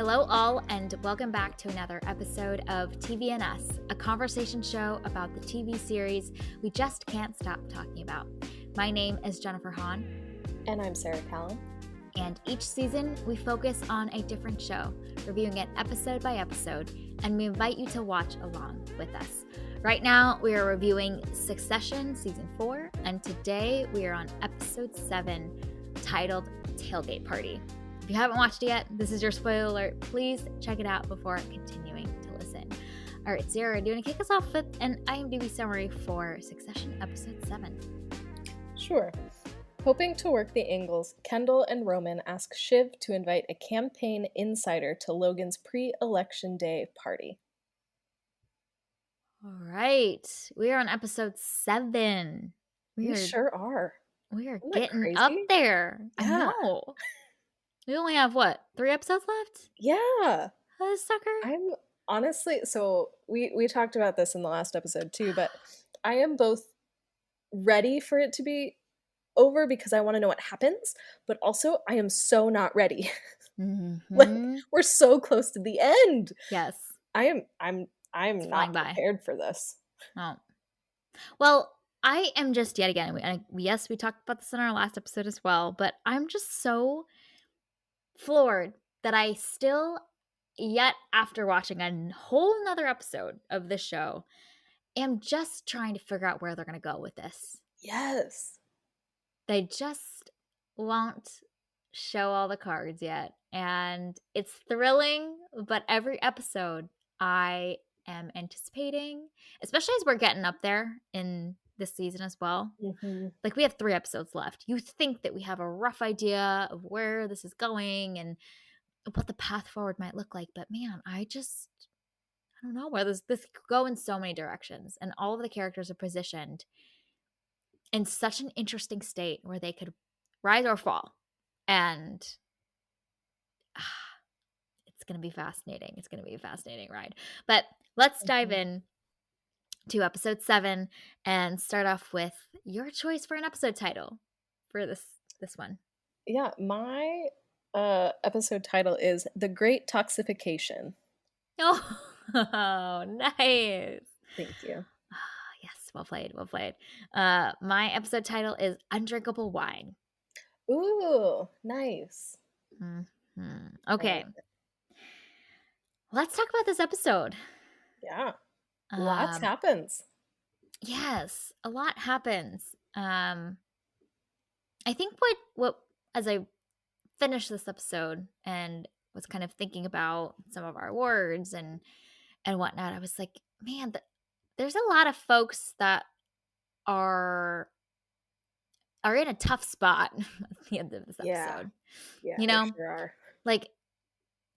Hello, all, and welcome back to another episode of TVNS, a conversation show about the TV series we just can't stop talking about. My name is Jennifer Hahn. And I'm Sarah Callan. And each season, we focus on a different show, reviewing it episode by episode, and we invite you to watch along with us. Right now, we are reviewing Succession Season 4, and today we are on Episode 7, titled Tailgate Party. If you haven't watched it yet, this is your spoiler alert. Please check it out before continuing to listen. All right, Sarah, do you want to kick us off with an IMDb summary for Succession Episode 7? Sure. Hoping to work the angles, Kendall and Roman ask Shiv to invite a campaign insider to Logan's pre-election day party. All right, we are on Episode 7. We sure are. We are Isn't that getting crazy? up there. Yeah. I know. We only have, 3 episodes left? Yeah. Sucker? I'm honestly, so we talked about this in the last episode too, but I am both ready for it to be over because I want to know what happens, but also I am so not ready. Mm-hmm. Like, we're so close to the end. Yes. I'm It's not flying by. prepared for this. Oh. Well, I am just yet again, yes, we talked about this in our last episode as well, but I'm just so floored that I still, yet after watching a whole nother episode of this show, am just trying to figure out where they're going to go with this. Yes. They just won't show all the cards yet. And it's thrilling, but every episode I am anticipating, especially as we're getting up there in this season as well. Mm-hmm. Like, we have 3 episodes left. You think that we have a rough idea of where this is going and what the path forward might look like. But man, I don't know where this could go in so many directions. And all of the characters are positioned in such an interesting state where they could rise or fall. And it's going to be fascinating. It's going to be a fascinating ride. But let's dive in to Episode 7 and start off with your choice for an episode title for this one. Yeah, my episode title is The Great Toxification. Oh, nice. Thank you. Yes, well played. My episode title is Undrinkable Wine. Ooh, nice. Mm-hmm. Okay. Let's talk about this episode. Yeah. Lots happens. Yes, a lot happens. I think what as I finished this episode and was kind of thinking about some of our words and whatnot, I was like, man, there's a lot of folks that are in a tough spot at the end of this episode. Yeah, you know, sure are. Like,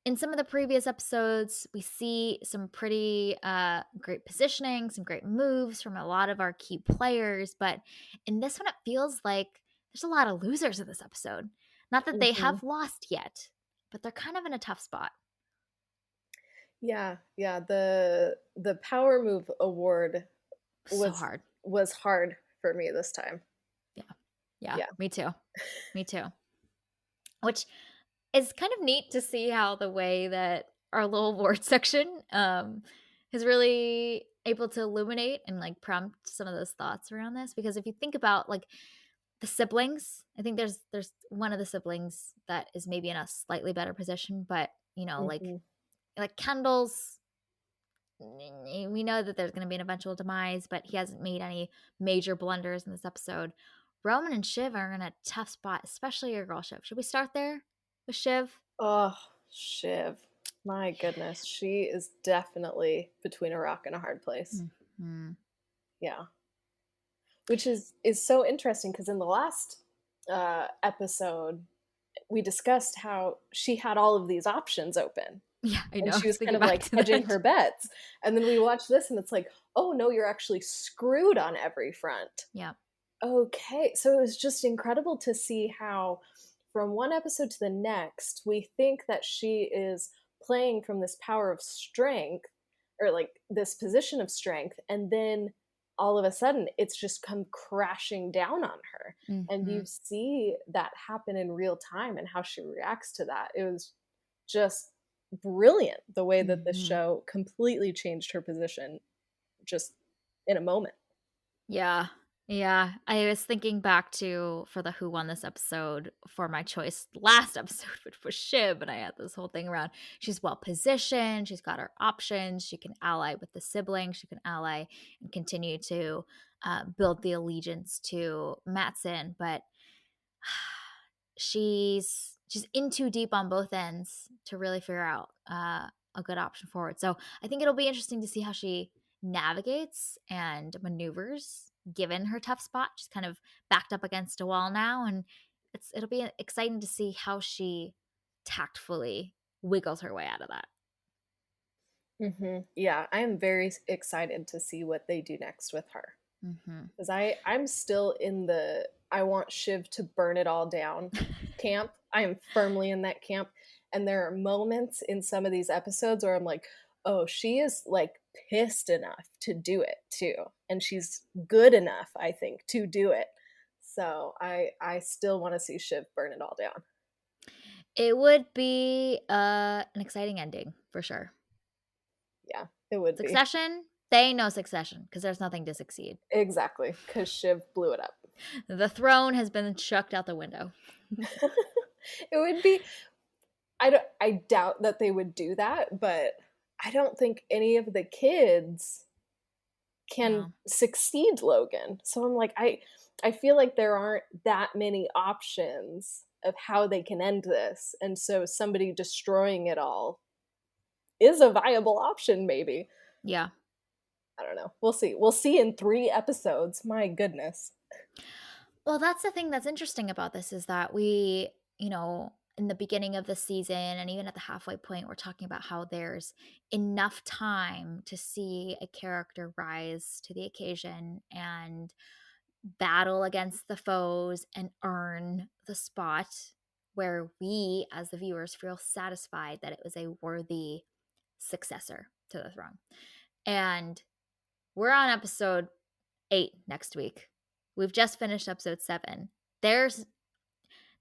in some of the previous episodes, we see some pretty great positioning, some great moves from a lot of our key players. But in this one, it feels like there's a lot of losers in this episode. Not that they have lost yet, but they're kind of in a tough spot. Yeah. The Power Move Award was hard for me this time. Yeah. Me too. Which is kind of neat to see how the way that our little award section is really able to illuminate and like prompt some of those thoughts around this. Because if you think about like the siblings, I think there's one of the siblings that is maybe in a slightly better position, but like Kendall's, we know that there's going to be an eventual demise, but he hasn't made any major blunders in this episode. Roman and Shiv are in a tough spot, especially your girl Shiv. Should we start there with Shiv? Oh, Shiv. My goodness. She is definitely between a rock and a hard place. Mm-hmm. Yeah. Which is so interesting because in the last episode, we discussed how she had all of these options open. Yeah, I know. And she was kind of like hedging her bets. And then we watch this and it's like, oh no, you're actually screwed on every front. Yeah. Okay. So it was just incredible to see how from one episode to the next, we think that she is playing from this power of strength or like this position of strength. And then all of a sudden it's just come crashing down on her. Mm-hmm. And you see that happen in real time and how she reacts to that. It was just brilliant the way that this Mhm. show completely changed her position just in a moment. Yeah. Yeah. I was thinking back to for the who won this episode for my choice last episode, which was Shiv, and I had this whole thing around she's well positioned, she's got her options, she can ally with the siblings, she can ally and continue to build the allegiance to Matson, but she's in too deep on both ends to really figure out a good option forward. So I think it'll be interesting to see how she navigates and maneuvers given her tough spot. She's kind of backed up against a wall now, and it'll be exciting to see how she tactfully wiggles her way out of that. Yeah, I am very excited to see what they do next with her. Hmm. Because I'm still in the I want Shiv to burn it all down camp. I am firmly in that camp. And there are moments in some of these episodes where I'm like, oh, she is like pissed enough to do it too. And she's good enough, I think, to do it. So I still want to see Shiv burn it all down. It would be an exciting ending for sure. Yeah, it would be. Succession, they ain't no succession because there's nothing to succeed. Exactly. Because Shiv blew it up. The throne has been chucked out the window. It would be I doubt that they would do that, but I don't think any of the kids can No. succeed Logan. So I'm like I feel like there aren't that many options of how they can end this. And so somebody destroying it all is a viable option maybe. Yeah. I don't know. We'll see. We'll see in 3 episodes. My goodness. Well, that's the thing that's interesting about this is that in the beginning of the season and even at the halfway point, we're talking about how there's enough time to see a character rise to the occasion and battle against the foes and earn the spot where we, as the viewers, feel satisfied that it was a worthy successor to the throne. And we're on episode 8 next week. We've just finished episode 7. There's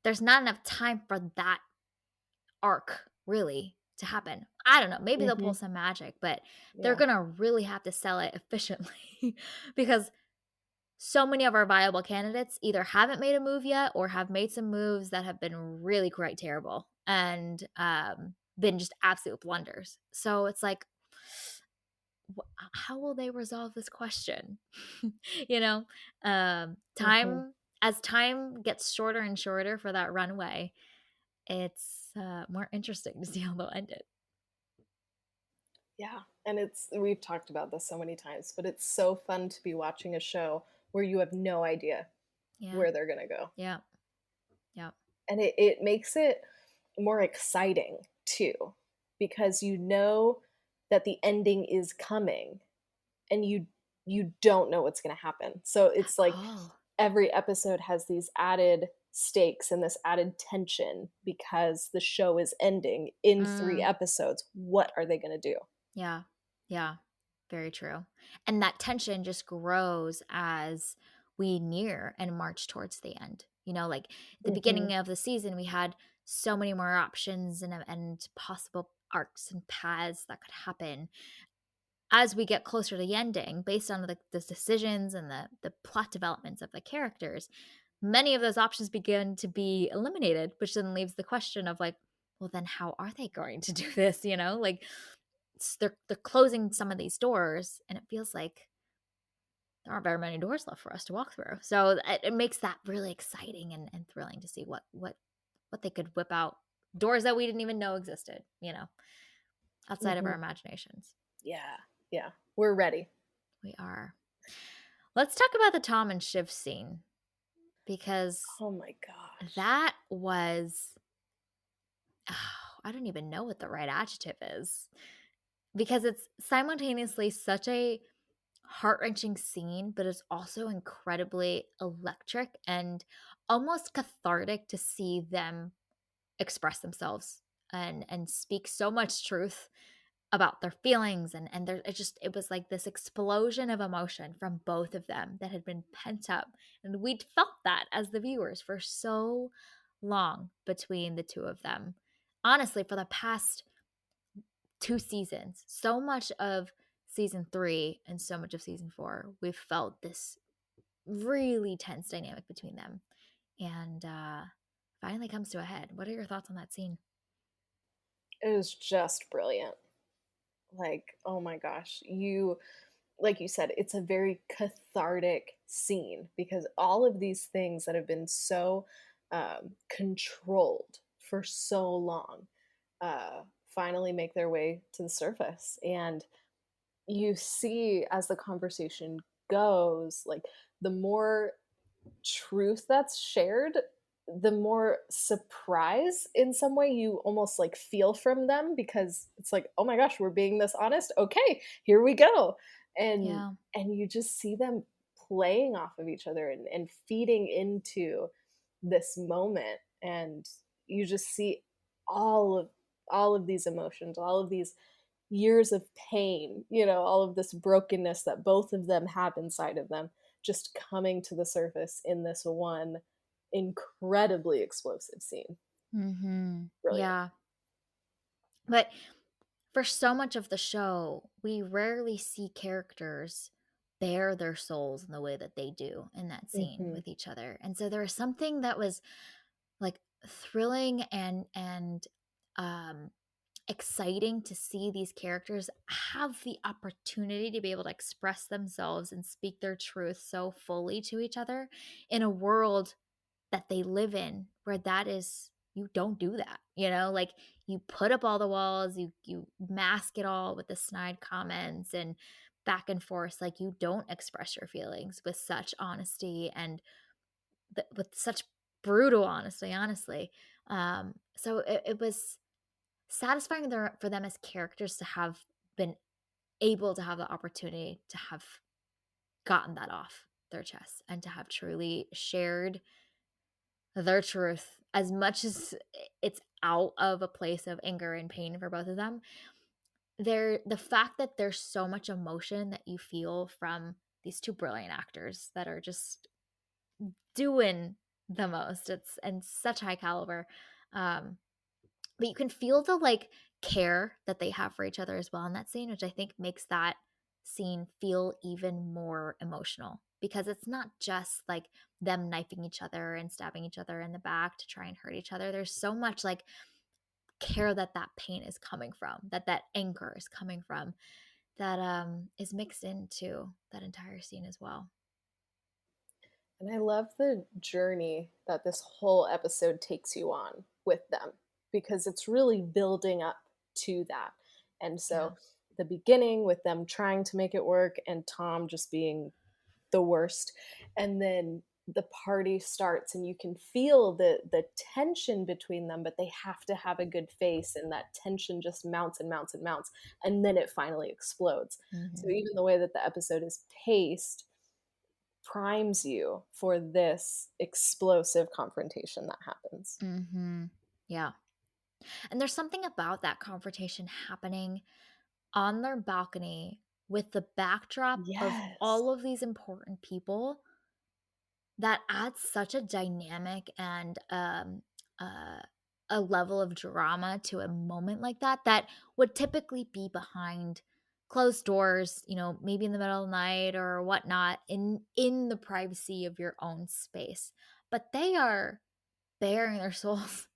there's not enough time for that arc really to happen. I don't know. Maybe they'll pull Mhm. some magic, but they're Yeah. going to really have to sell it efficiently because so many of our viable candidates either haven't made a move yet or have made some moves that have been really quite terrible and been just absolute blunders. So it's like how will they resolve this question? you know, Mhm. time as time gets shorter and shorter for that runway, it's more interesting to see how they'll end it. Yeah, and it's we've talked about this so many times, but it's so fun to be watching a show where you have no idea Yeah, where they're gonna go. yeah, yeah. And it makes it more exciting too, because you know that the ending is coming and you don't know what's gonna happen. So it's like Oh, every episode has these added stakes and this added tension because the show is ending in 3 mm, episodes. What are they gonna do? yeah, yeah. Very true. And that tension just grows as we near and march towards the end. Like at the Mhm. beginning of the season, we had so many more options and possible arcs and paths that could happen as we get closer to the ending based on the decisions and the plot developments of the characters. Many of those options begin to be eliminated, which then leaves the question of like, well, then how are they going to do this? Like they're closing some of these doors, and it feels like there aren't very many doors left for us to walk through. So it makes that really exciting and thrilling to see what they could whip out, doors that we didn't even know existed, outside of our Mhm. imaginations. Yeah. Yeah. We're ready. We are. Let's talk about the Tom and Shiv scene because Oh my gosh. that was, I don't even know what the right adjective is because it's simultaneously such a heart-wrenching scene, but it's also incredibly electric and almost cathartic to see them express themselves and speak so much truth about their feelings and it was like this explosion of emotion from both of them that had been pent up, and we'd felt that as the viewers for so long between the two of them, honestly, for the past 2 seasons, so much of season 3 and so much of season 4, we've felt this really tense dynamic between them, and, finally comes to a head. What are your thoughts on that scene? It was just brilliant. Like, oh my gosh, like you said, it's a very cathartic scene because all of these things that have been so controlled for so long finally make their way to the surface. And you see as the conversation goes, like the more truth that's shared, the more surprise in some way you almost like feel from them because it's like, "Oh my gosh, we're being this honest. Okay, here we go." And Yeah. you just see them playing off of each other and feeding into this moment, and you just see all of all of these emotions, all of these years of pain, all of this brokenness that both of them have inside of them just coming to the surface in this one incredibly explosive scene. Mhm. Brilliant. Yeah. But for so much of the show, we rarely see characters bare their souls in the way that they do in that scene Mhm. with each other. And so there was something that was like thrilling and um exciting to see these characters have the opportunity to be able to express themselves and speak their truth so fully to each other in a world that they live in where that is you don't do that, like you put up all the walls, you mask it all with the snide comments and back and forth, like you don't express your feelings with such honesty and with such brutal honesty, honestly. So it was satisfying for them as characters to have been able to have the opportunity to have gotten that off their chest and to have truly shared their truth as much as it's out of a place of anger and pain for both of them. The fact that there's so much emotion that you feel from these two brilliant actors that are just doing the most. It's and such high caliber. Um, but you can feel the like care that they have for each other as well in that scene, which I think makes that scene feel even more emotional because it's not just like them knifing each other and stabbing each other in the back to try and hurt each other. There's so much like care that that pain is coming from, that anger is coming from, that is mixed into that entire scene as well. And I love the journey that this whole episode takes you on with them because it's really building up to that. And Yeah. so the beginning with them trying to make it work and Tom just being the worst. And then the party starts and you can feel the tension between them, but they have to have a good face and that tension just mounts and mounts and mounts and then it finally explodes. So Hmm. even the way that the episode is paced primes you for this explosive confrontation that happens. Hmm. Yeah. And there's something about that confrontation happening on their balcony with the backdrop of Yes. all of these important people that adds such a dynamic and uh, a level of drama to a moment like that that would typically be behind closed doors, maybe in the middle of the night or whatnot, in the privacy of your own space. But they are bearing their souls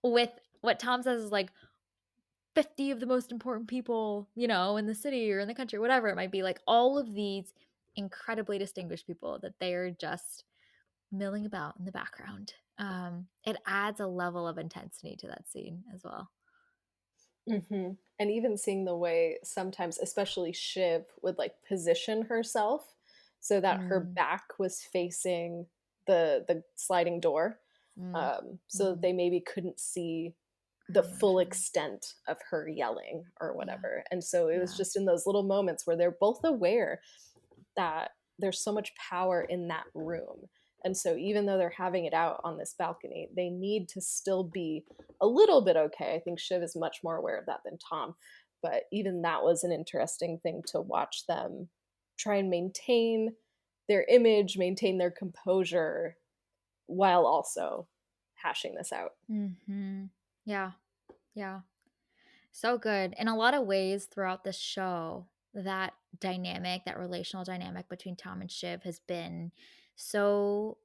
with what Tom says is like 50 of the most important people, in the city or in the country, whatever it might be, like all of these incredibly distinguished people that they are just milling about in the background. It adds a level of intensity to that scene as well. And even seeing the way sometimes, especially Shiv, would like position herself so that her Mm, back was facing the sliding door, mm, so that mhm. they maybe couldn't see Her the full emotion. extent of her yelling or Yeah, whatever. And so it was yeah. just in those little moments where they're both aware that there's so much power in that room. And so even though they're having it out on this balcony, they need to still be a little bit okay. I think Shiv is much more aware of that than Tom. But even that was an interesting thing to watch them try and maintain their image, maintain their composure while also hashing this out. Mhm. Yeah, yeah. So good. In a lot of ways throughout the show, that dynamic, that relational dynamic between Tom and Shiv has been so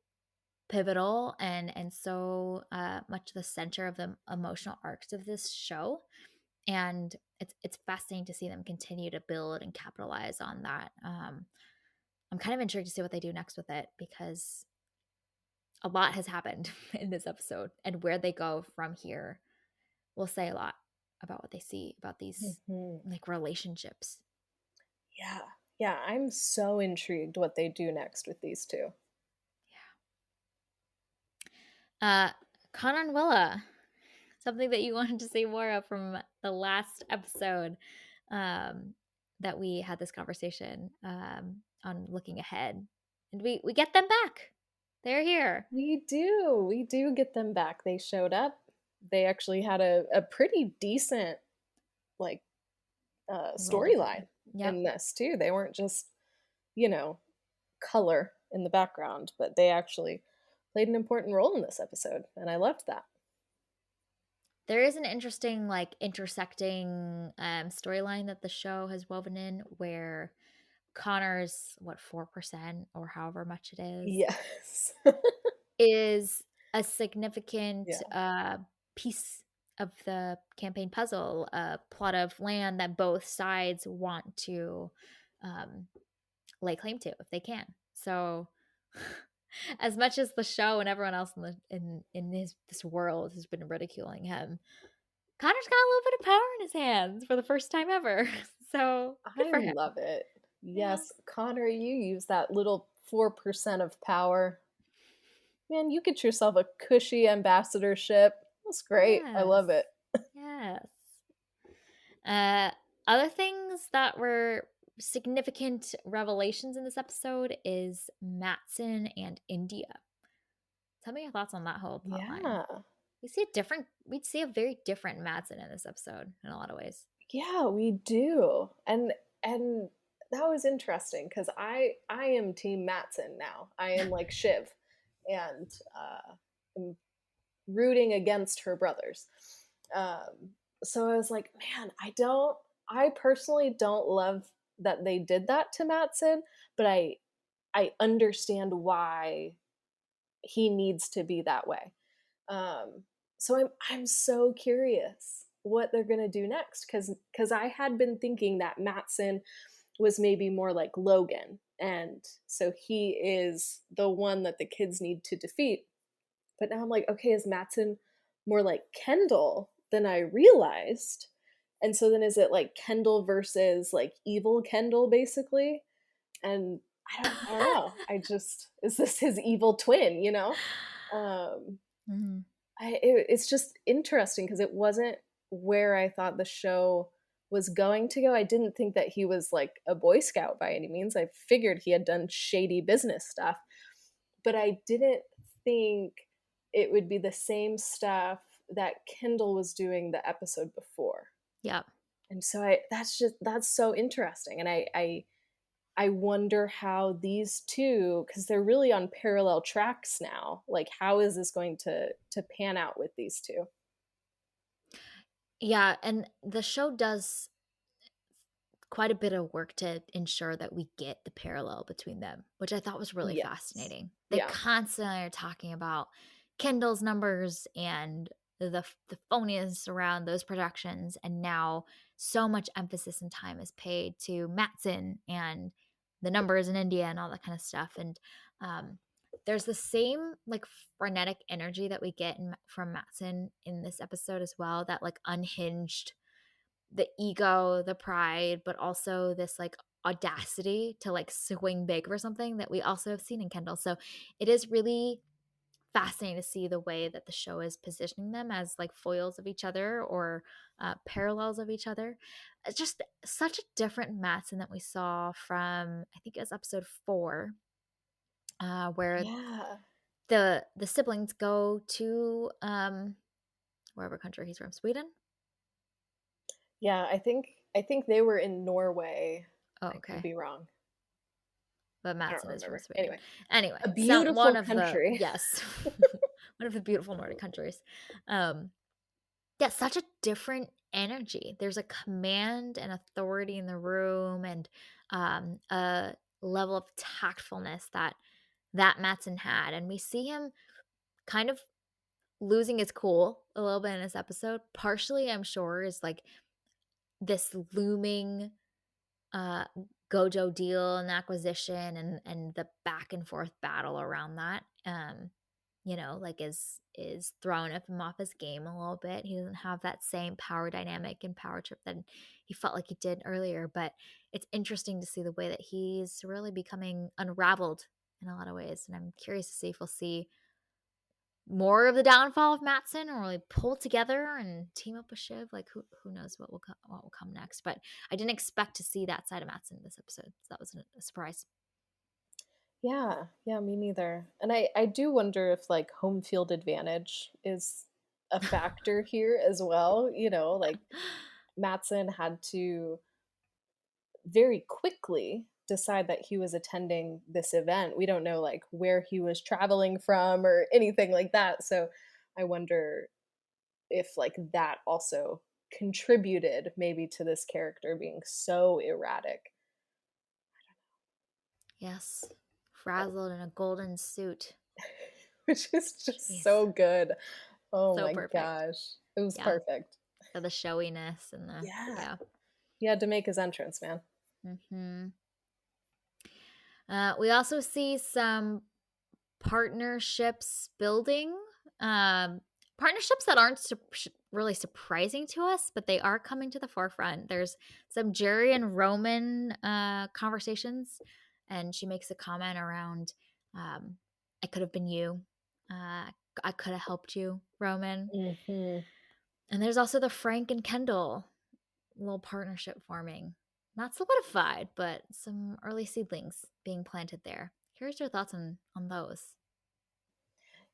pivotal and so much the center of the emotional arcs of this show. And it's fascinating to see them continue to build and capitalize on that. I'm kind of intrigued to see what they do next with it because a lot has happened in this episode, and where they go from here will say a lot about what they see about these Mhm. like relationships. Yeah. Yeah, I'm so intrigued what they do next with these two. Yeah. Connor and Willa, something that you wanted to say more of from the last episode, um, that we had this conversation on looking ahead, and we get them back. They're here. We do. We do get them back. They showed up. They actually had a pretty decent like Role to play. storyline Yep. in this too. They weren't just, you know, color in the background, but they actually played an important role in this episode, and I loved that. There is an interesting like intersecting storyline that the show has woven in where Connor's what 4% or however much it Yes. is a significant Yeah. piece of the campaign puzzle, a plot of land that both sides want to um, lay claim to if they can. So, as much as the show and everyone else in this world has been ridiculing him, Connor's got a little bit of power in his hands for the first time ever. So good I for him. love it. Yeah. Yes, Connor, you use that little 4% of power. Man, you get yourself a cushy ambassadorship. That's great. I love Yes. it. Yes. Uh, Other things that were significant revelations in this episode is Matson and India. Tell me your thoughts on that whole plot line. Yeah. We see a very different Matson in this episode in a lot of ways. Yeah, we do. And that was interesting because I am Team Matson now. I am like Shiv, and I'm rooting against her brothers. Um, so I was like, man, I personally don't love that they did that to Matson, but I understand why he needs to be that way. Um, so I'm so curious what they're gonna do next because I had been thinking that Matson was maybe more like Logan, and so he is the one that the kids need to defeat. But now I'm like, okay, is Matson more like Kendall than I realized? And so then is it like Kendall versus like evil Kendall basically? And I don't know. I just is this his evil twin, you know? Um Mhm. it's just interesting because it wasn't where I thought the show was going to go. I didn't think that he was like a Boy Scout by any means. I figured he had done shady business stuff, but I didn't think it would be the same stuff that Kendall was doing the episode before. Yep. And so that's so interesting. And I wonder how these two, because they're really on parallel tracks now. Like, how is this going to pan out with these two? Yeah, and the show does quite a bit of work to ensure that we get the parallel between them, which I thought was really Yes. fascinating. They Yeah. constantly are talking about Kendall's numbers and the phoniness around those projections, and now so much emphasis and time is paid to Matson and the numbers in India and all that kind of stuff. And um, there's the same like frenetic energy that we get from Matson in this episode as well. That like unhinged the ego, the pride, but also this like audacity to like swing big for something that we also have seen in Kendall. So it is really fascinating to see the way that the show is positioning them as like foils of each other or parallels of each other. It's just such a different Matson that we saw from I think it was episode 4, where Yeah. the siblings go to wherever country he's from, Sweden. Yeah, I think they were in Norway. Oh, I could okay. be wrong. But I don't Matson is from remember. Sweden. Anyway, Anyway, a some beautiful one of the country. yes, one of the beautiful Nordic countries. Um, yeah, such a different energy. There's a command and authority in the room, and a level of tactfulness that Matson had, and we see him kind of losing his cool a little bit in this episode. Partially, I'm sure, is like this looming uh Gojo deal and acquisition, and the back and forth battle around that. Like is throwing him off his game a little bit. He doesn't have that same power dynamic and power trip that he felt like he did earlier. But it's interesting to see the way that he's really becoming unraveled in a lot of ways. And I'm curious to see if we'll see more of the downfall of Matson, or really pull together and team up with Shiv. Like who knows what will come next. But I didn't expect to see that side of Matson in this episode. So that was a surprise. Yeah, yeah, me neither. And I do wonder if like home field advantage is a factor here as well. Like Matson had to very quickly decide that he was attending this event. We don't know like where he was traveling from or anything like that. So I wonder if like that also contributed maybe to this character being so erratic. Yes. Frazzled in a golden suit. Which is just Jeez. so good. Oh So my perfect. gosh. It was Yeah. perfect. For the showiness and the, Yeah. yeah. He had to make his entrance, man. Hmm. We also see some partnerships building. Um, Partnerships that aren't really surprising to us, but they are coming to the forefront. There's some Jerry and Roman conversations, and she makes a comment around, I could have been you. I could have helped you, Roman. Hmm. And there's also the Frank and Kendall little partnership forming. Not solidified, but some early seedlings being planted there. Here's your thoughts on those.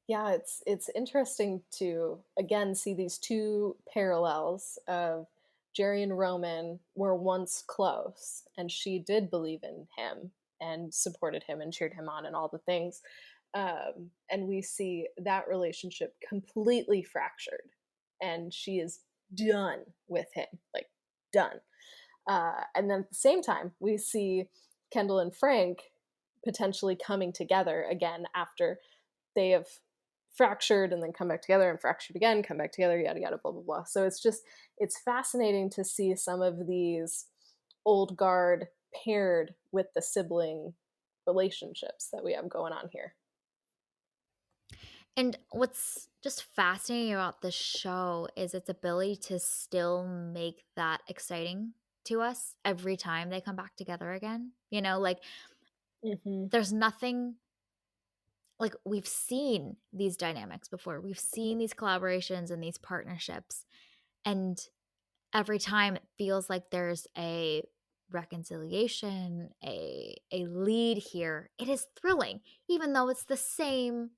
Yeah, it's interesting to again see these two parallels of Jerry and Roman were once close, and she did believe in him and supported him and cheered him on and all the things. And we see that relationship completely fractured, and she is done with him, like done. And then at the same time, we see Kendall and Frank potentially coming together again after they have fractured and then come back together and fractured again, come back together, yada yada, blah blah blah. So it's fascinating to see some of these old guard paired with the sibling relationships that we have going on here. And what's just fascinating about this show is its ability to still make that exciting to us every time they come back together again. Like Hmm. there's nothing, like we've seen these dynamics before. We've seen these collaborations and these partnerships. And every time it feels like there's a reconciliation, a lead here. It is thrilling, even though it's the same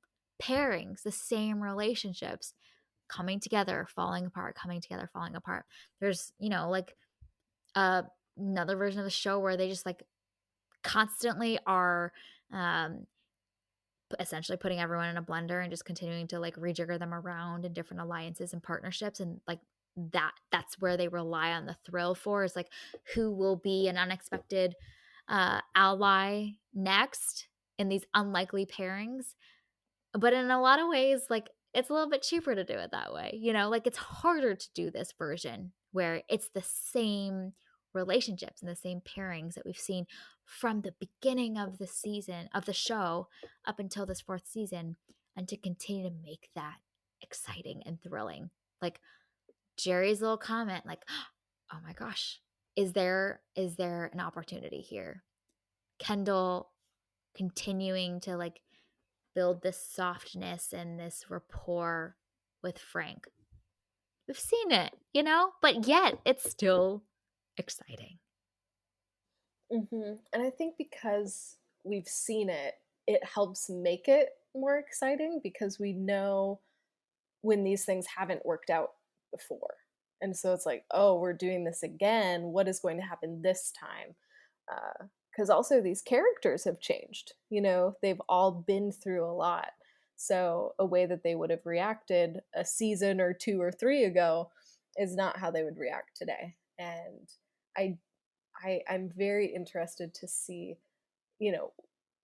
pairings, the same relationships coming together, falling apart, coming together, falling apart. There's, like uh, another version of the show where they just like constantly are um, essentially putting everyone in a blender and just continuing to like rejigger them around in different alliances and partnerships, and like that's where they rely on the thrill for, is like who will be an unexpected ally next in these unlikely pairings. But in a lot of ways, like it's a little bit cheaper to do it that way. Like it's harder to do this version where it's the same relationships and the same pairings that we've seen from the beginning of the season of the show up until this fourth season, and to continue to make that exciting and thrilling. Like Jerry's little comment, like, oh my gosh, is there an opportunity here? Kendall continuing to like build this softness and this rapport with Frank. We've seen it, but yet it's still exciting. And I think because we've seen it, it helps make it more exciting because we know when these things haven't worked out before. And so it's like, oh, we're doing this again. What is going to happen this time? Because also these characters have changed. They've all been through a lot. So a way that they would have reacted a season or two or three ago is not how they would react today. And I I'm very interested to see, you know,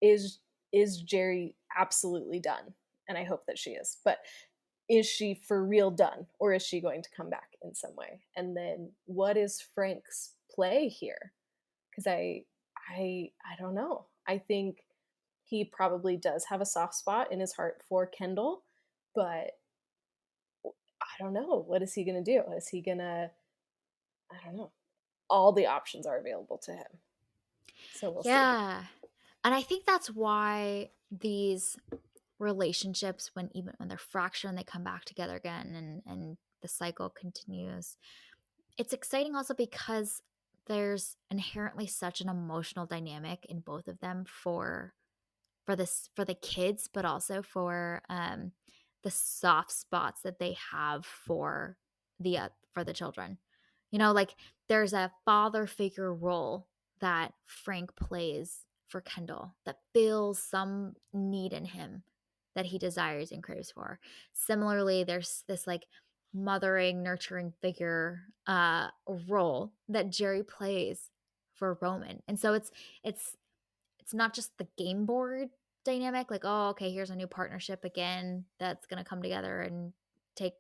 is is Jerry absolutely done? And I hope that she is. But is she for real done, or is she going to come back in some way? And then what is Frank's play here? Because I don't know. I think he probably does have a soft spot in his heart for Kendall, but I don't know. What is he going to do? Is he going to, I don't know. All the options are available to him. So we'll see. Yeah. And I think that's why these relationships, when even when they're fractured and they come back together again, and the cycle continues, it's exciting also because there's inherently such an emotional dynamic in both of them for the kids, but also the soft spots that they have for the children. Like there's a father figure role that Frank plays for Kendall that fills some need in him that he desires and craves for. Similarly, there's this like mothering, nurturing figure role that Jerry plays for Roman. And so it's not just the game board dynamic, like, oh, okay, here's a new partnership again that's gonna come together and take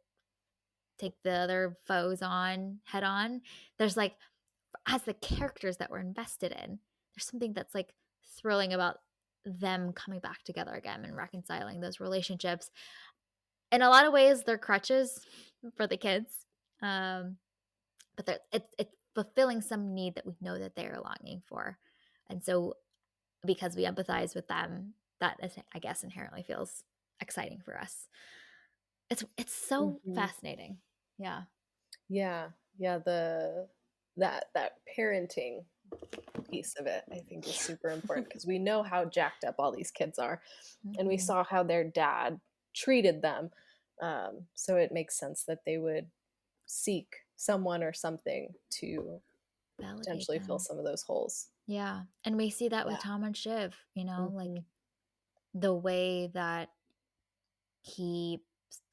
take the other foes on head on. There's like, as the characters that we're invested in, there's something that's like thrilling about them coming back together again and reconciling those relationships. In a lot of ways, they're crutches for the kids. Um, but it's fulfilling some need that we know that they are longing for. And so because we empathize with them, that is, I guess, inherently feels exciting for us. It's so Mhm. fascinating. Yeah. Yeah. Yeah, that parenting piece of it I think is super important because we know how jacked up all these kids are, and we Mhm. saw how their dad treated them. So it makes sense that they would seek someone or something to Validate potentially fill them. some of those holes. Yeah, and we see that with Yeah. Tom and Shiv, like Mhm. the way that he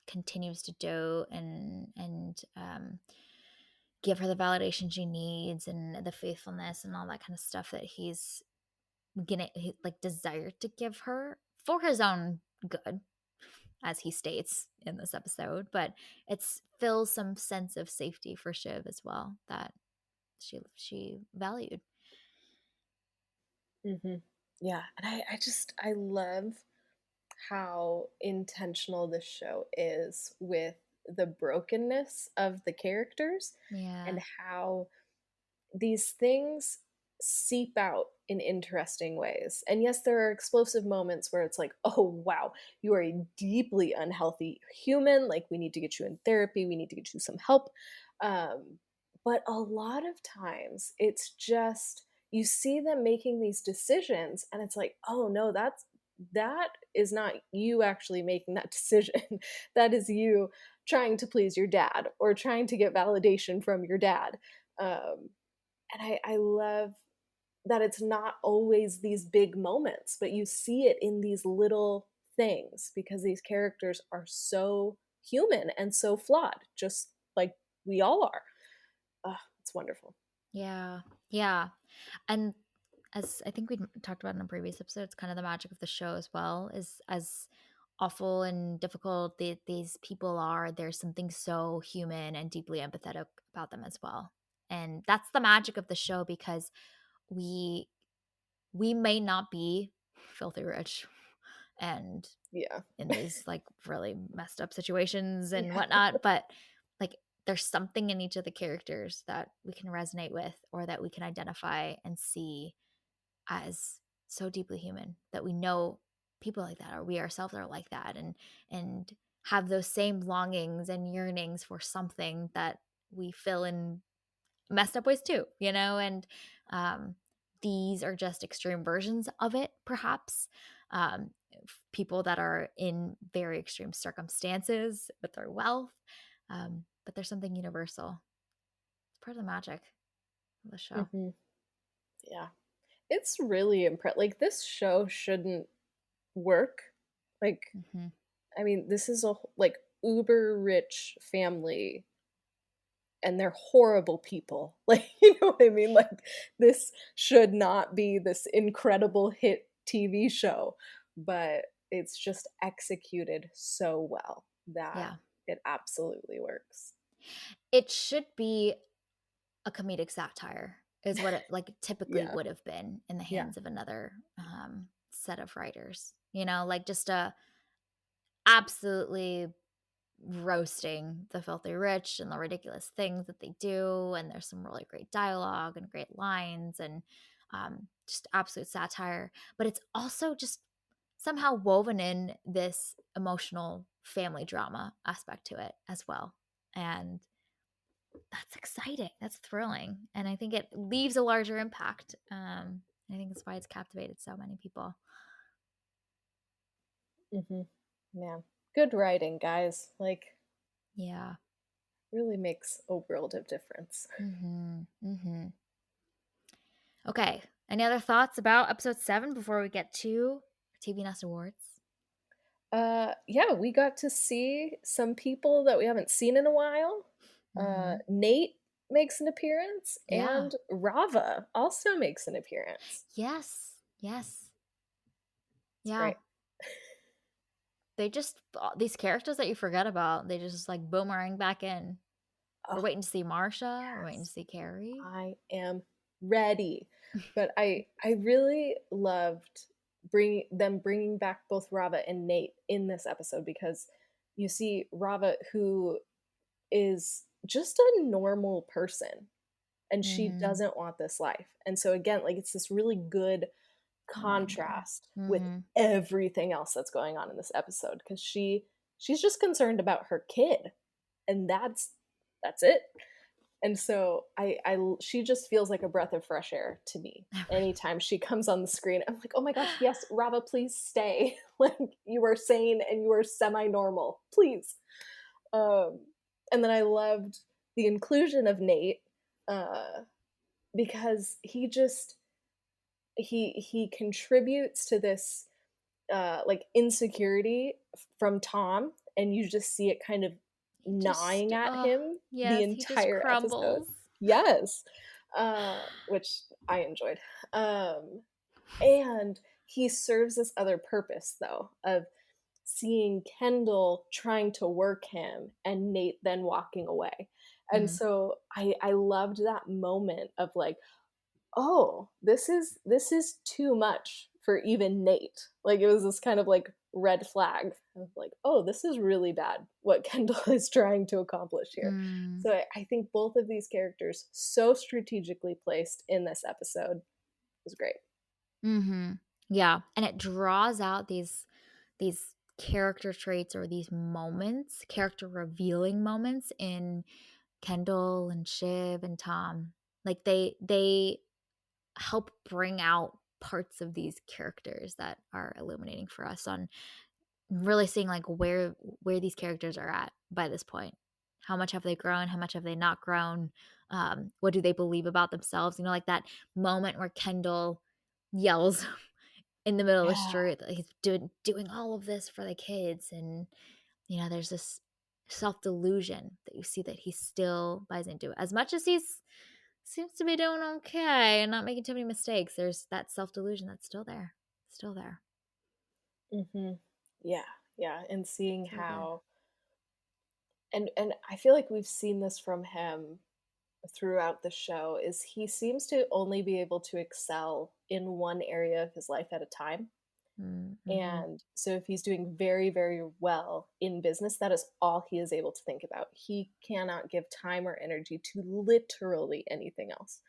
continues to do and give her the validation she needs and the faithfulness and all that kind of stuff that he's like desired to give her for his own good, as he states in this episode, but it's fills some sense of safety for Shiv as well that she valued. Mhm. Yeah, and I love how intentional this show is with the brokenness of the characters and Yeah. how these things seep out in interesting ways. And yes, there are explosive moments where it's like, oh, wow, you are a deeply unhealthy human. Like, we need to get you in therapy, we need to get you some help. Um, but a lot of times it's just, you see them making these decisions, and it's like, oh, no, that is not you actually making that decision. That is you trying to please your dad or trying to get validation from your dad. Um, and I love that it's not always these big moments, but you see it in these little things because these characters are so human and so flawed, just like we all are. It's wonderful. Yeah. Yeah. And as I think we talked about in a previous episode, it's kind of the magic of the show as well. Is as awful and difficult these people are, there's something so human and deeply empathetic about them as well. And that's the magic of the show because we we may not be filthy rich and Yeah. in these like really messed up situations and Yeah. whatnot, but like there's something in each of the characters that we can resonate with or that we can identify and see as so deeply human that we know people like that or we ourselves are like that and have those same longings and yearnings for something that we fill in messed up ways too, and um, these are just extreme versions of it, perhaps. People that are in very extreme circumstances with their wealth, but there's something universal. It's part of the magic of the show. Hmm. Yeah. It's really impressive. Like, this show shouldn't work. Like, Hmm. I mean, this is a like uber rich family and they're horrible people. Like, you know what I mean? Like, this should not be this incredible hit TV show, but it's just executed so well that Yeah. it absolutely works. It should be a comedic satire is what it like typically Yeah, would have been in the yeah. hands of another set of writers. Like just a absolutely roasting the filthy rich and the ridiculous things that they do, and there's some really great dialogue and great lines and just absolute satire, but it's also just somehow woven in this emotional family drama aspect to it as well, and that's exciting, that's thrilling, and I think it leaves a larger impact. I think that's why it's captivated so many people. Mhm. Man, good writing, guys. Like, Yeah. really makes a world of difference. Mm-hmm. Okay. Any other thoughts about episode 7 before we get to TV Nest Awards? Yeah, we got to see some people that we haven't seen in a while. Mm-hmm. Nate makes an appearance, Yeah. and Rava also makes an appearance. Yes. Yes. It's Yeah. great. They just, these characters that you forget about, they just like boomerang back in. We're Oh, waiting to see Marsha. We're waiting to yes. see Carrie. I am ready. But I really loved bringing back both Rava and Nate in this episode because you see Rava, who is just a normal person, and she Mm-hmm. doesn't want this life. And so again, like, it's this really good Reminder. contrast with Mm-hmm. everything else that's going on in this episode, because she's just concerned about her kid, and that's it. And so she just feels like a breath of fresh air to me. Anytime she comes on the screen, I'm like, oh my gosh, yes, Rava, please stay. Like, you are sane and you are semi-normal. Please. Um, and then I loved the inclusion of Nate, uh, because he contributes to this like insecurity from Tom, and you just see it kind of He gnawing just, at oh, him the yes, he just entire episode. crumbles. Yes, which I enjoyed. Um, and he serves this other purpose, though, of seeing Kendall trying to work him and Nate then walking away. And Mm, so I loved that moment of like, oh, this is too much for even Nate. Like, it was this kind of like red flag of like, oh, this is really bad what Kendall is trying to accomplish here. mm, So I think both of these characters so strategically placed in this episode was great. mm-hmm. Yeah, and it draws out these character traits or these moments, character revealing moments in Kendall and Shiv and Tom. Like they help bring out parts of these characters that are illuminating for us on really seeing like where these characters are at by this point. How much have they grown? How much have they not grown? What do they believe about themselves? Like that moment where Kendall yells in the middle of the Yeah. street that he's doing all of this for the kids, and there's this self delusion that you see that he still buys into it as much as he's seems to be doing okay and not making too many mistakes. There's that self delusion that's still there. Hmm. Yeah. Yeah. And seeing So good. how, and I feel like we've seen this from him throughout the show, is he seems to only be able to excel in one area of his life at a time. Mm-hmm. And so if he's doing very, very well in business, that is all he is able to think about. He cannot give time or energy to literally anything else.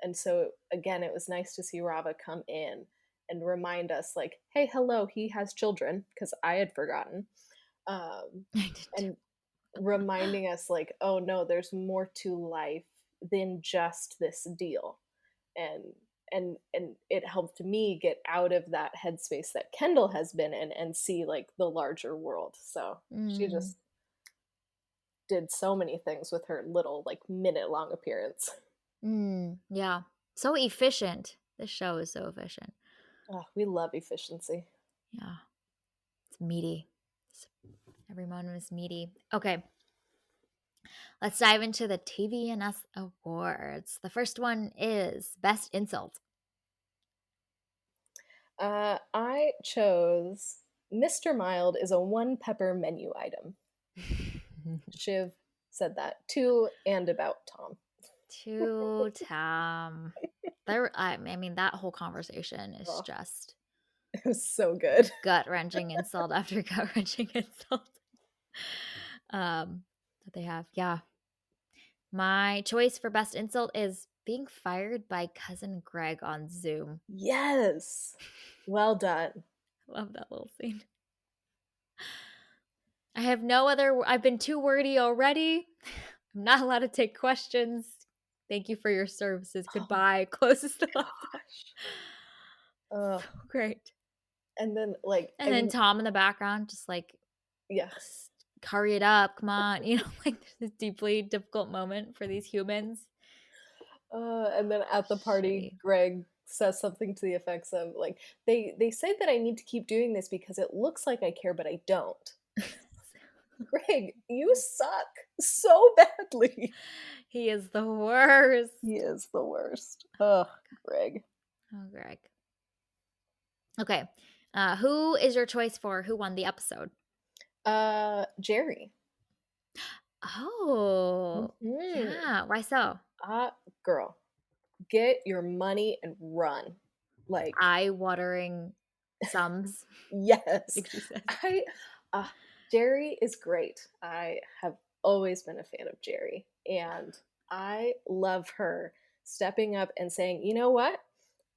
And so again, it was nice to see Rava come in and remind us, like, hey, hello, he has children, because I had forgotten. Um, I did too. and reminding us, like, oh no, there's more to life than just this deal. And and and it helped me get out of that headspace that Kendall has been in and see like the larger world. So she Mm, just did so many things with her little like minute long appearance. yeah. So efficient. This show is so efficient. Oh, we love efficiency. Yeah. It's meaty. Every moment is meaty. Okay. Let's dive into the TVNS awards. The first one is Best Insult. I chose Mr. Mild is a one pepper menu item. Shiv said that too, and about Tom. To Tom. I mean, that whole conversation is Oh, just it was so good. gut wrenching insult after gut wrenching insult. That they have. Yeah. My choice for best insult is being fired by cousin Greg on Zoom. Yes. Well done. Love that little scene. I have no other. I've been too wordy already. I'm not allowed to take questions. Thank you for your services. Oh Goodbye. Closes the laptop. gosh. Uh, So great. and then like And I then mean, Tom in the background, just like, yeah. hurry it up. Come on. Like there's this deeply difficult moment for these humans. And then at the party, Shitty. Greg says something to the effects of like they say that I need to keep doing this because it looks like I care, but I don't. Greg, you suck so badly. He is the worst. He is the worst. Ugh, Greg. Oh, Greg. Okay. Who is your choice for who won the episode? Jerry. Oh, Hmm. yeah. Why so? Girl, get your money and run. Like, Eye watering sums, yes. like she says. I uh Jerry is great. I have always been a fan of Jerry, and I love her stepping up and saying, "You know what?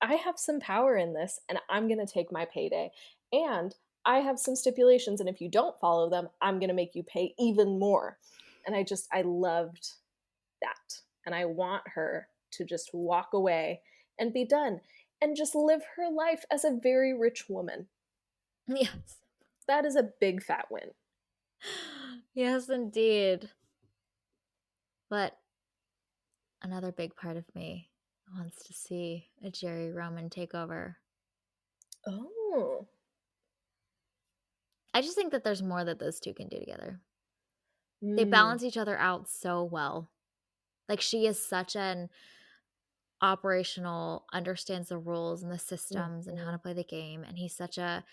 I have some power in this and I'm going to take my payday. And I have some stipulations and if you don't follow them, I'm going to make you pay even more." And I loved that. And I want her to just walk away and be done and just live her life as a very rich woman. Yes. That is a big fat win. Yes, indeed. But another big part of me wants to see a Jerry Roman takeover. Oh. I just think that there's more that those two can do together. They Mm. balance each other out so well. Like she is such an operational, understands the rules and the systems and how Mhm. to play the game, and he's such a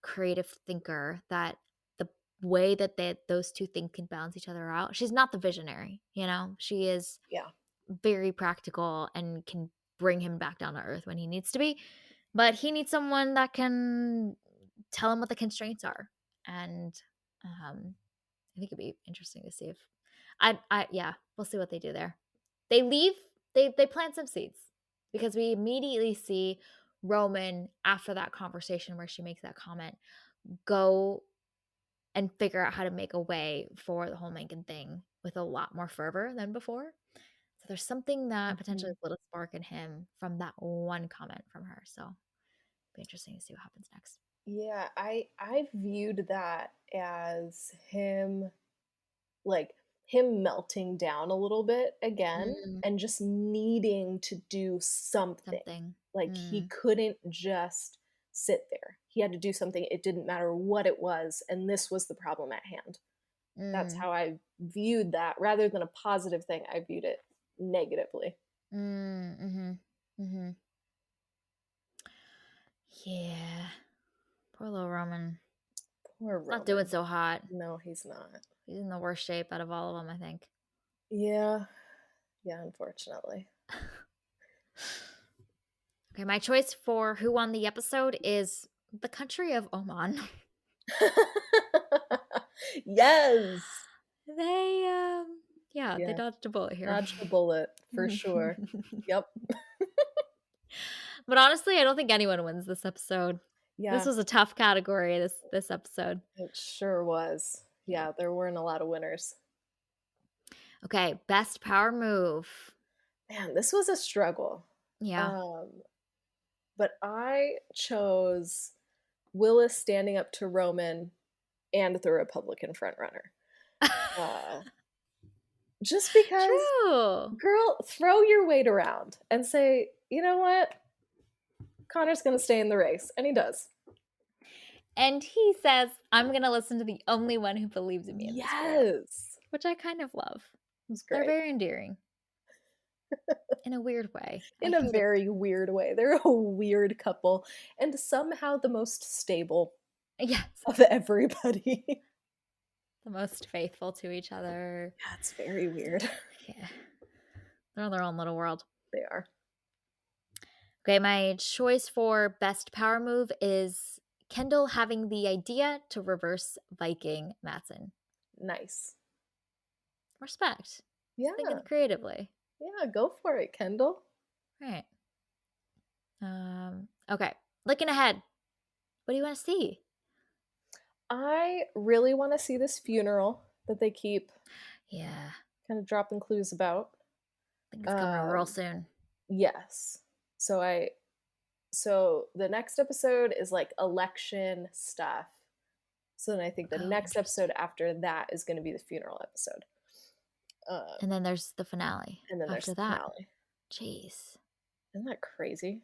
creative thinker that the way that those two things can balance each other out. She's not the visionary, she is Yeah. very practical and can bring him back down to earth when he needs to be, but he needs someone that can tell him what the constraints are. And I think it'd be interesting to see if yeah, we'll see what they do there. They leave, they plant some seeds because we immediately see Roman after that conversation where she makes that comment go and figure out how to make a way for the whole Mencken thing with a lot more fervor than before. So there's something that potentially Mhm. lit a spark in him from that one comment from her. So it'll be interesting to see what happens next. Yeah, I viewed that as him, like, him melting down a little bit again Mm, and just needing to do something. something. Like, he Mm, couldn't just sit there. He had to do something. It didn't matter what it was, and this was the problem at hand. That's mm, how I viewed that. Rather than a positive thing, I viewed it negatively. mm-hmm, mm-hmm. Yeah. Poor little Roman. Poor He's not doing Roman. so hot. No, he's not. He's in the worst shape out of all of them, I think. Yeah. Yeah, unfortunately. Okay, my choice for who won the episode is the country of Oman. Yes. They, yeah, they Yeah. dodged a bullet here. Dodged a bullet for sure. Yep. But honestly, I don't think anyone wins this episode. This Yeah, was a tough category, this episode. it sure was. Yeah. Yeah, there weren't a lot of winners. Okay, best power move. Man, this was a struggle. Yeah. Um, but I chose Willis standing up to Roman and the Republican frontrunner. Uh, just because, True. girl, throw your weight around and say, you know what? Connor's going to stay in the race. And he does. And he says, I'm going to listen to the only one who believes in me in this world, Yes. which I kind of love. was They're great. very endearing in a weird way. I In a hate it. very weird way. They're a weird couple and somehow the most stable Yes. of everybody. The most faithful to each other. Yeah, it's very weird. Yeah. They're in their own little world. They are. Okay, my choice for best power move is Kendall having the idea to reverse Viking Matson. Nice. Respect. He's thinking Yeah. creatively. Yeah, go for it, Kendall. Right. Okay. Looking ahead. What do you want to see? I really want to see this funeral that they keep Yeah. kind of dropping clues about. I think it's coming real Um, soon. yes. So so the next episode is like election stuff. So then I think the Oh, next episode interesting. after that is going to be the funeral episode. And Um, then there's the finale and then there's after the that. finale. Jeez. Isn't that crazy?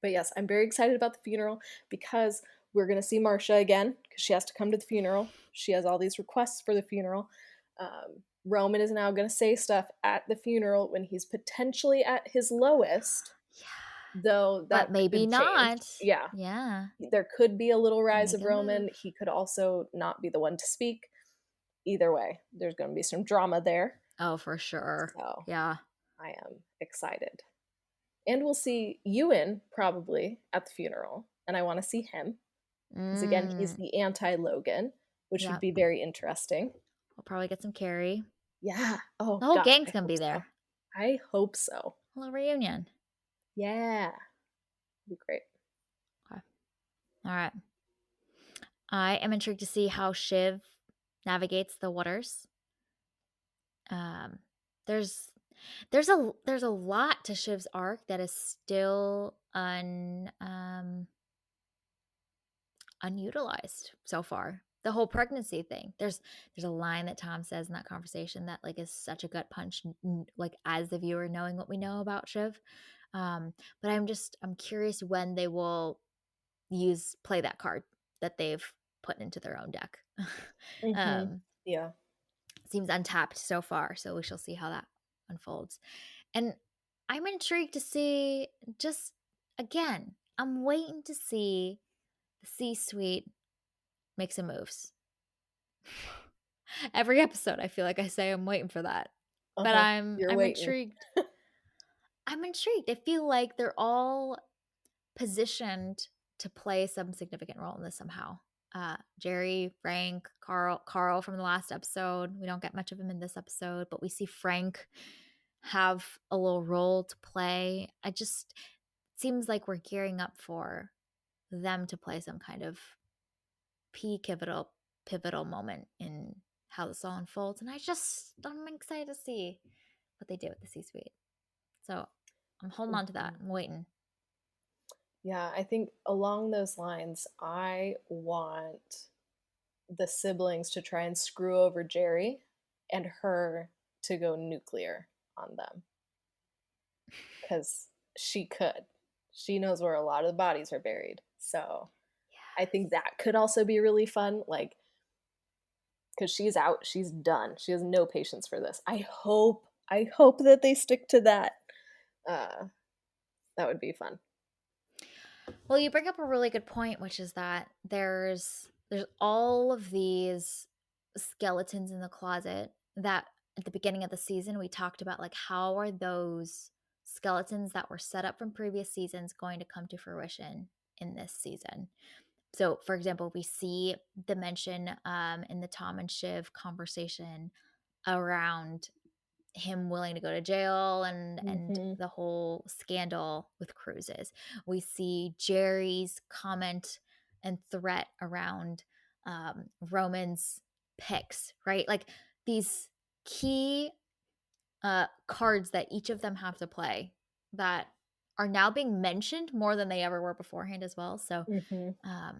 But yes, I'm very excited about the funeral because we're going to see Marcia again because she has to come to the funeral. She has all these requests for the funeral. Roman is now going to say stuff at the funeral when he's potentially at his lowest, Yeah. though But that maybe could change. not. Yeah, Yeah. there could be a little Could rise make of a move. Roman. He could also not be the one to speak. Either way, there's going to be some drama there. Oh, for sure. So Yeah. I am excited. And we'll see Ewan probably at the funeral, and I want to see him because again, he's Mm. the anti-Logan, which would Yeah. be very interesting. We'll probably get some Carrie. Yeah. Oh The whole gosh, gang's I gonna hope be so. there. I hope so. A little reunion. Yeah. It'd be great. Okay. All right. I am intrigued to see how Shiv navigates the waters. Um, there's there's a lot to Shiv's arc that is still unutilized so far. The whole pregnancy thing. There's a line that Tom says in that conversation that like is such a gut punch, like as the viewer knowing what we know about Shiv. But I'm curious when they will play that card that they've put into their own deck. Mm-hmm. um, Yeah. Seems untapped so far, so we shall see how that unfolds. And I'm intrigued to see just again. I'm waiting to see the C-suite make some moves. Every episode, I feel like I say I'm waiting for that, but Uh-huh. I'm You're I'm waiting. intrigued. I'm intrigued. I feel like they're all positioned to play some significant role in this somehow. Jerry, Frank, Carl from the last episode. We don't get much of him in this episode, but we see Frank have a little role to play. I just seems like we're gearing up for them to play some kind of pivotal moment in how this all unfolds. And I'm excited to see what they do with the C-suite. So I'm holding on to that. Mhm. I'm waiting. Yeah, I think along those lines, I want the siblings to try and screw over Jerry and her to go nuclear on them because she could. She knows where a lot of the bodies are buried. So I think Yes. that could also be really fun. Like, because she's out, she's done. She has no patience for this. I hope that they stick to that. Uh, that would be fun. Well, you bring up a really good point, which is that there's all of these skeletons in the closet that at the beginning of the season we talked about like how are those skeletons that were set up from previous seasons going to come to fruition in this season. So, for example, we see the mention in the Tom and Shiv conversation around him willing to go to jail and Hmm. the whole scandal with cruises. We see Jerry's comment and threat around Roman's picks, right? Like these key cards that each of them have to play that are now being mentioned more than they ever were beforehand as well. So Hmm. I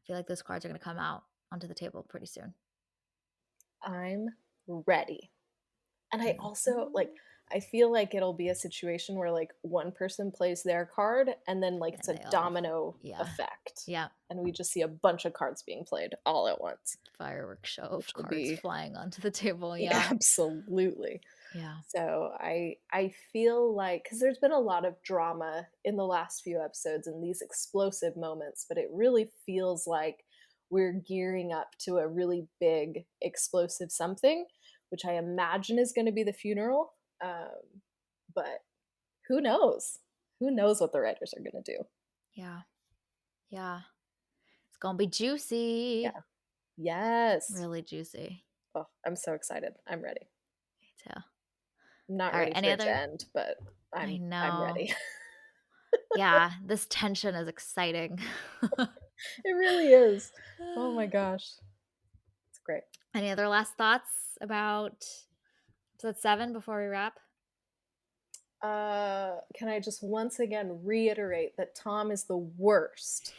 feel like those cards are going to come out onto the table pretty soon. I'm ready. And I also Mhm. like. I feel like it'll be a situation where like one person plays their card and then like it's And a they all, domino yeah, effect. yeah, And we just see a bunch of cards being played all at once, fireworks show of which will cards be flying onto the table. yeah, Yeah, absolutely. yeah, So I feel like because there's been a lot of drama in the last few episodes and these explosive moments, but it really feels like we're gearing up to a really big explosive something, which I imagine is going to be the funeral. But who knows? Who knows what the writers are going to do? yeah, yeah. It's gonna be juicy, Yeah. Yes. really juicy. Oh, I'm so excited. I'm ready. Me too. I'm not All right, ready any for it to other? end, but I I'm know. ready. Yeah, this tension is exciting. It really is. Oh my gosh. It's great. Any other last thoughts about episode 7 before we wrap? Can I just once again reiterate that Tom is the worst?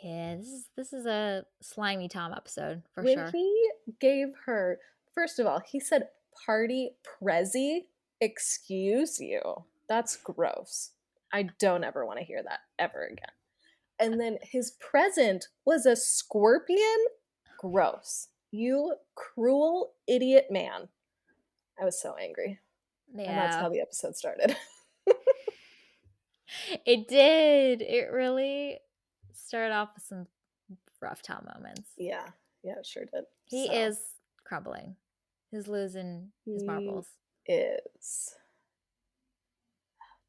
Yeah, this is a slimy Tom episode for When sure. he gave her, first of all, he said party prezi. Excuse you. That's gross. I don't ever want to hear that ever again. And then his present was a scorpion. Gross. You cruel idiot man. I was so angry. And that's Yeah. how the episode started. It did. It really started off with some rough Tom moments. Yeah. Yeah, it sure did. He So is crumbling. He's losing his he marbles. is.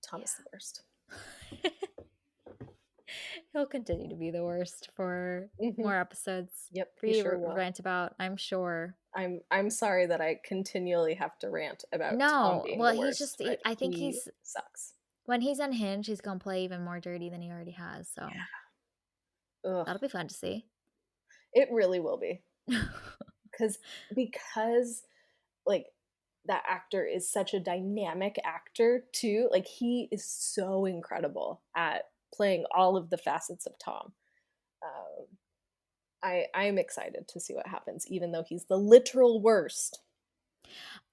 Tom is the Yeah. worst. He'll continue to be the worst for Mhm. more episodes Yep, for he you to sure will. rant about, I'm sure. I'm sorry that I continually have to rant about Tom No, being well, the worst, but I think he he's, sucks. when he's unhinged, he's gonna play even more dirty than he already has. So Ugh, that'll be fun to see. it really will be. Cause because like that actor is such a dynamic actor too. Like he is so incredible at playing all of the facets of Tom. Um, I'm excited to see what happens, even though he's the literal worst.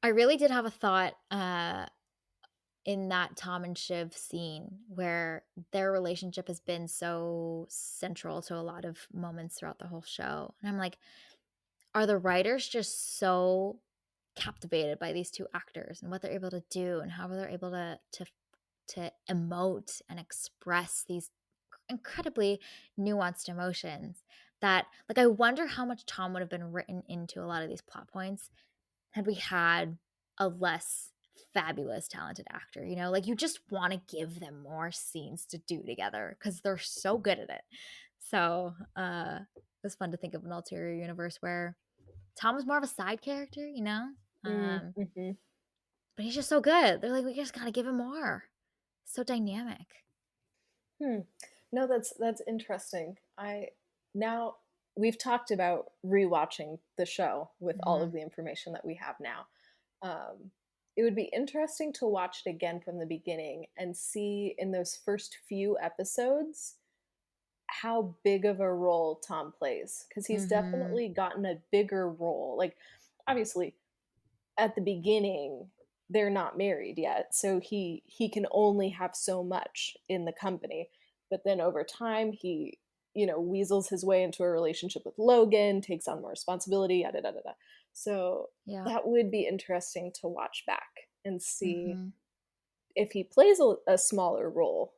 I really did have a thought in that Tom and Shiv scene where their relationship has been so central to a lot of moments throughout the whole show. And I'm like, are the writers just so captivated by these two actors and what they're able to do and how they're able to emote and express these incredibly nuanced emotions that, like, I wonder how much Tom would have been written into a lot of these plot points had we had a less fabulous talented actor, you know? Like, you just want to give them more scenes to do together because they're so good at it. So it was fun to think of an ulterior universe where Tom was more of a side character, you know? Mm-hmm. But he's just so good. They're like, we just gotta give him more. So dynamic. Hmm. No, that's interesting. I now we've talked about rewatching the show with all Hmm. of the information that we have now. Um, it would be interesting to watch it again from the beginning and see in those first few episodes how big of a role Tom plays because he's Hmm. definitely gotten a bigger role. Like, obviously, at the beginning, they're not married yet, so he can only have so much in the company. But then over time, he weasels his way into a relationship with Logan, takes on more responsibility, yada da da da. So Yeah. that would be interesting to watch back and see Hmm. if he plays a smaller role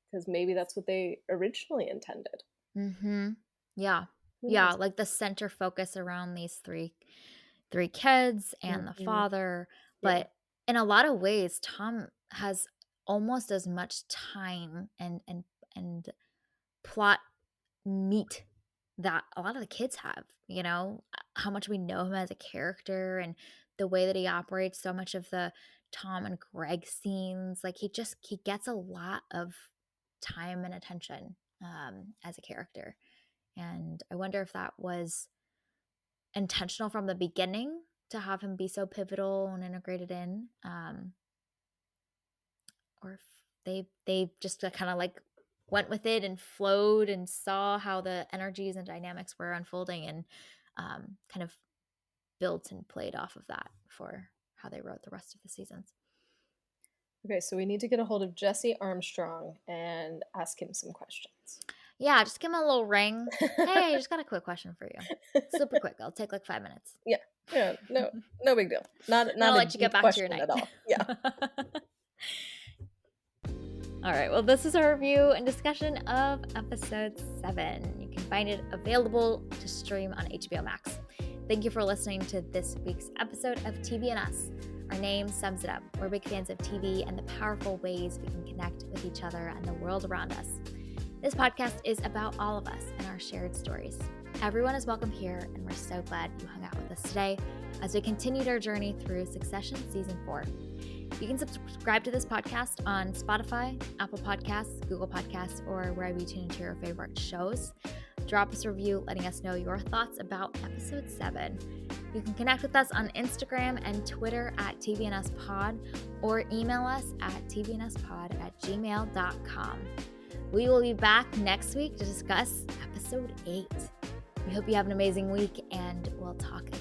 because maybe that's what they originally intended. Hmm. Yeah. Who Yeah. knows? Like the center focus around these three kids and the Hmm. father. Yeah. But in a lot of ways, Tom has almost as much time and plot meat that a lot of the kids have, you know, how much we know him as a character and the way that he operates, so much of the Tom and Greg scenes, like he gets a lot of time and attention as a character. And I wonder if that was intentional from the beginning to have him be so pivotal and integrated in, or if they just kind of like went with it and flowed and saw how the energies and dynamics were unfolding and kind of built and played off of that for how they wrote the rest of the seasons. Okay, so we need to get a hold of Jesse Armstrong and ask him some questions. Yeah, just give him a little ring. Hey, I just got a quick question for you. Super quick. It'll take like 5 minutes. Yeah, no big deal. Not I'll a let you get deep back to your question night. at all. Yeah. All right, well, this is our review and discussion of episode 7. You can find it available to stream on HBO Max. Thank you for listening to this week's episode of TV and Us. Our name sums it up. We're big fans of TV and the powerful ways we can connect with each other and the world around us. This podcast is about all of us and our shared stories. Everyone is welcome here, and we're so glad you hung out with us today as we continued our journey through Succession Season 4. You can subscribe to this podcast on Spotify, Apple Podcasts, Google Podcasts, or wherever you tune into your favorite shows. Drop us a review letting us know your thoughts about episode 7. You can connect with us on Instagram and Twitter at tvnspod, or email us at tvnspod@gmail.com. We will be back next week to discuss episode 8. We hope you have an amazing week, and we'll talk again.